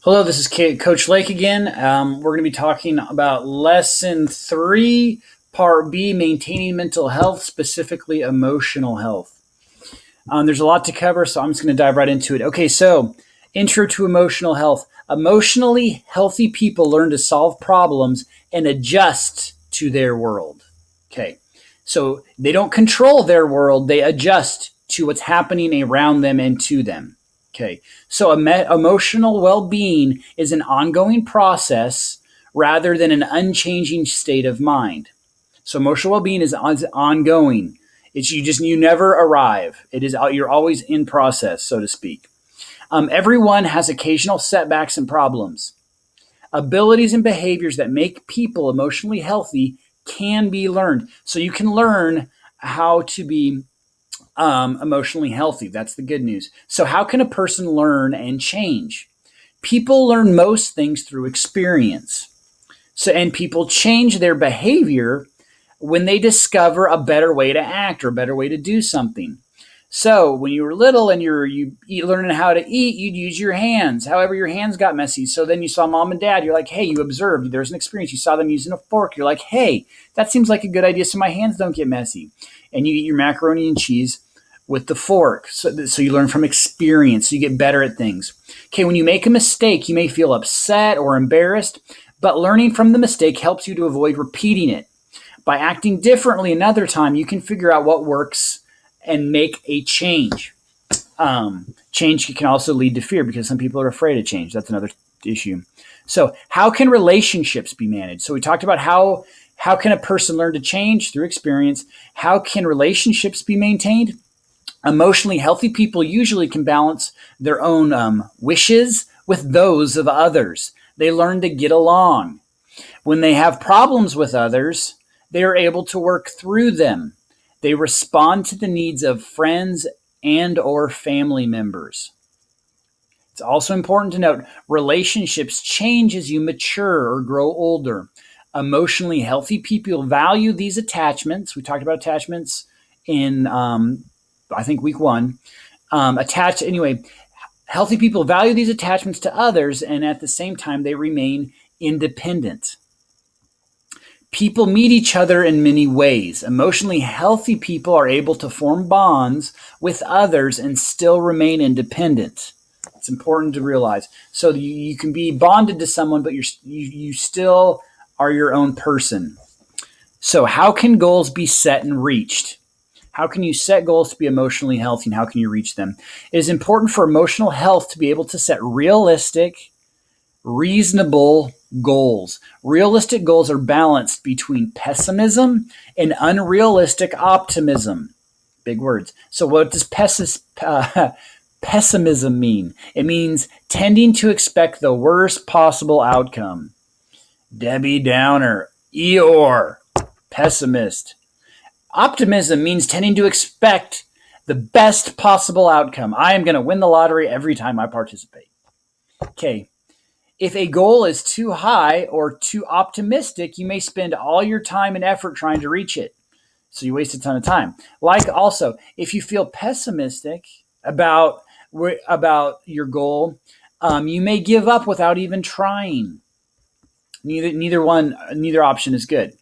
Hello, this is Coach Lake again. We're going to be talking about Lesson 3, Part B, Maintaining Mental Health, specifically emotional health. There's a lot to cover, so I'm just going to dive right into it. Okay, so intro to emotional health. Emotionally healthy people learn to solve problems and adjust to their world. Okay, so they don't control their world, they adjust to what's happening around them and to them. Okay, so emotional well being is an ongoing process rather than an unchanging state of mind. So emotional well being is ongoing. You never arrive. You're always in process, so to speak. Everyone has occasional setbacks and problems. Abilities and behaviors that make people emotionally healthy can be learned. So you can learn how to be emotionally healthy. That's the good news. So, how can a person learn and change? People learn most things through experience. And people change their behavior when they discover a better way to act or a better way to do something. So, when you were little and learning how to eat, you'd use your hands. However, your hands got messy. So then you saw mom and dad. You're like, hey, you observed. There's an experience. You saw them using a fork. You're like, hey, that seems like a good idea so my hands don't get messy. And you eat your macaroni and cheese with the fork. So you learn from experience. So you get better at things. Okay, when you make a mistake, you may feel upset or embarrassed, but learning from the mistake helps you to avoid repeating it. By acting differently another time, you can figure out what works and make a change. Change can also lead to fear because some people are afraid of change. That's another issue. So how can relationships be managed? So we talked about how can a person learn to change through experience? How can relationships be maintained? Emotionally healthy people usually can balance their own wishes with those of others. They learn to get along. When they have problems with others, they are able to work through them. They respond to the needs of friends and or family members. It's also important to note relationships change as you mature or grow older. Emotionally healthy people value these attachments. We talked about attachments in I think week 1. Healthy people value these attachments to others, and at the same time, they remain independent. People meet each other in many ways. Emotionally healthy people are able to form bonds with others and still remain independent. It's important to realize. So you can be bonded to someone, but you still are your own person. So how can goals be set and reached? How can you set goals to be emotionally healthy, and how can you reach them? It is important for emotional health to be able to set realistic, reasonable goals. Realistic goals are balanced between pessimism and unrealistic optimism. Big words. So what does pessimism mean? It means tending to expect the worst possible outcome. Debbie Downer, Eeyore, pessimist. Optimism means tending to expect the best possible outcome. I am going to win the lottery every time I participate. Okay. If a goal is too high or too optimistic, you may spend all your time and effort trying to reach it. So you waste a ton of time. Like also, if you feel pessimistic about your goal, you may give up without even trying. Neither option is good.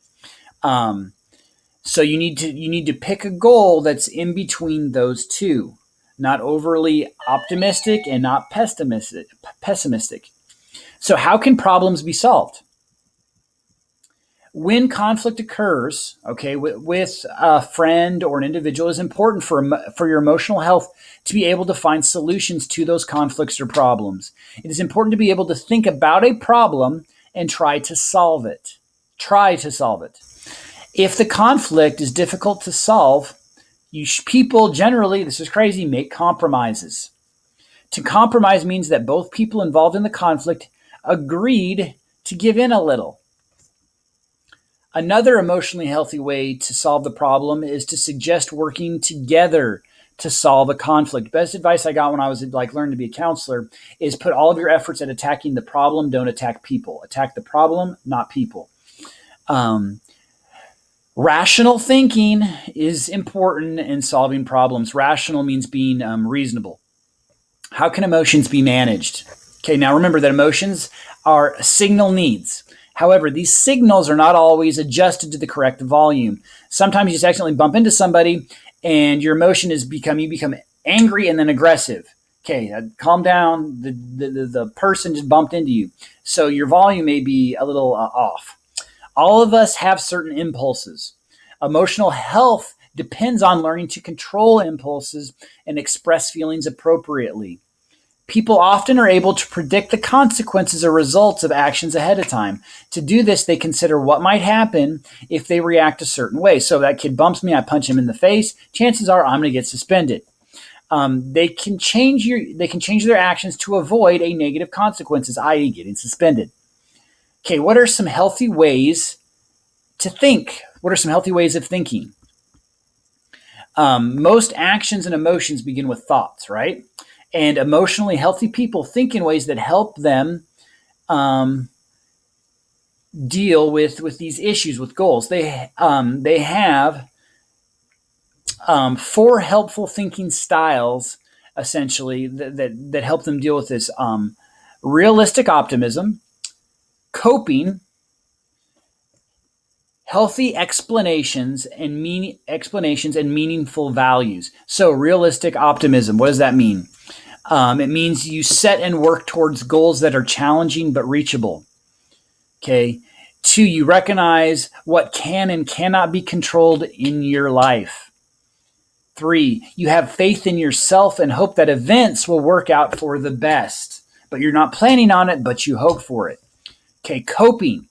So you need to pick a goal that's in between those two, not overly optimistic and not pessimistic. So how can problems be solved? When conflict occurs, okay, with a friend or an individual, it's important for your emotional health to be able to find solutions to those conflicts or problems. It is important to be able to think about a problem and try to solve it. If the conflict is difficult to solve, people generally, this is crazy, make compromises. To compromise means that both people involved in the conflict agreed to give in a little. Another emotionally healthy way to solve the problem is to suggest working together to solve a conflict. Best advice I got when I was learning to be a counselor is put all of your efforts at attacking the problem. Don't attack people. Attack the problem, not people. Rational thinking is important in solving problems. Rational means being reasonable. How can emotions be managed? Okay, now remember that emotions are signal needs. However, these signals are not always adjusted to the correct volume. Sometimes you just accidentally bump into somebody and your emotion is you become angry and then aggressive. Okay, calm down. The person just bumped into you. So your volume may be a little off. All of us have certain impulses. Emotional health depends on learning to control impulses and express feelings appropriately. People often are able to predict the consequences or results of actions ahead of time. To do this, they consider what might happen if they react a certain way. So that kid bumps me, I punch him in the face. Chances are I'm going to get suspended. They can change their actions to avoid a negative consequences, i.e., getting suspended. Okay, what are some healthy ways to think? What are some healthy ways of thinking? Most actions and emotions begin with thoughts, right? And emotionally healthy people think in ways that help them deal with these issues, with goals. They have 4 helpful thinking styles, essentially, that help them deal with this. Realistic optimism, coping, healthy explanations and meaningful values. So realistic optimism, what does that mean? It means you set and work towards goals that are challenging but reachable. Okay. 2, you recognize what can and cannot be controlled in your life. 3, you have faith in yourself and hope that events will work out for the best. But you're not planning on it, but you hope for it. Okay, coping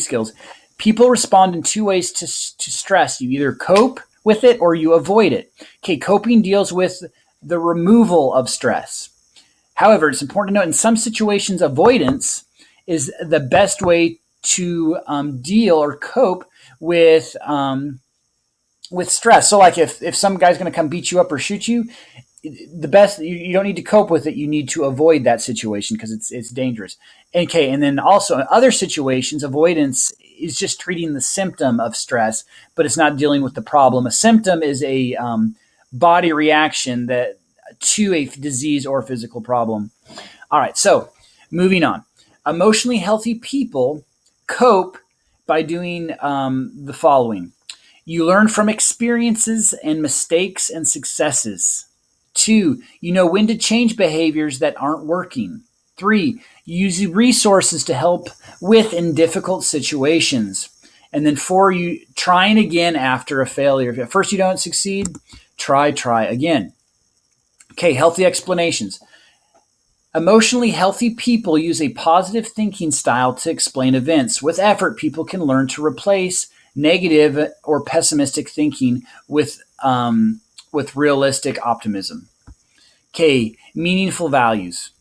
skills. People respond in 2 ways to stress. You either cope with it or you avoid it. Okay, coping deals with the removal of stress. However, it's important to note in some situations, avoidance is the best way to deal or cope with stress. So like if some guy's going to come beat you up or shoot you, the best, you don't need to cope with it. You need to avoid that situation because it's dangerous. Okay, and then also in other situations, avoidance is just treating the symptom of stress, but it's not dealing with the problem. A symptom is a body reaction to a disease or physical problem. All right, so moving on. Emotionally healthy people cope by doing the following. You learn from experiences and mistakes and successes. 2, you know when to change behaviors that aren't working. 3, you use resources to help with in difficult situations. And then 4, you trying again after a failure. If at first you don't succeed, try again. Okay, healthy explanations. Emotionally healthy people use a positive thinking style to explain events. With effort, people can learn to replace negative or pessimistic thinking with realistic optimism. Okay, meaningful values.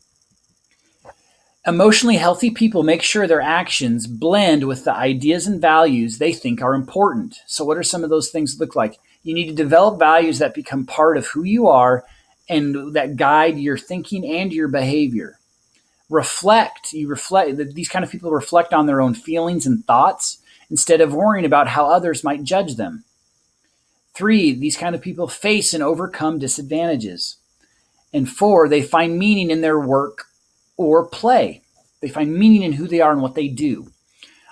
Emotionally healthy people make sure their actions blend with the ideas and values they think are important. So what are some of those things look like? You need to develop values that become part of who you are and that guide your thinking and your behavior. Reflect. These kind of people reflect on their own feelings and thoughts instead of worrying about how others might judge them. 3, these kind of people face and overcome disadvantages. And 4, they find meaning in their work or play. They find meaning in who they are and what they do.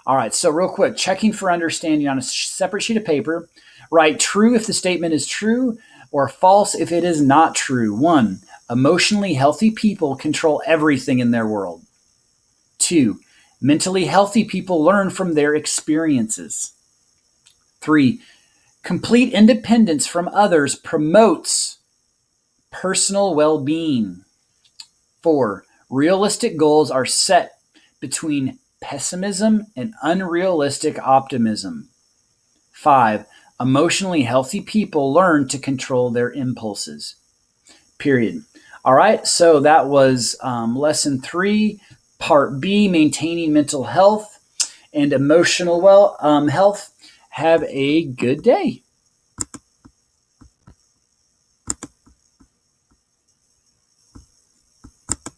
All right, so real quick, checking for understanding on a separate sheet of paper. Write true if the statement is true or false if it is not true. 1, emotionally healthy people control everything in their world. 2, mentally healthy people learn from their experiences. 3, complete independence from others promotes personal well-being. 4, realistic goals are set between pessimism and unrealistic optimism. 5, emotionally healthy people learn to control their impulses. Period. All right, so that was lesson 3, part B, maintaining mental health and emotional health. Have a good day.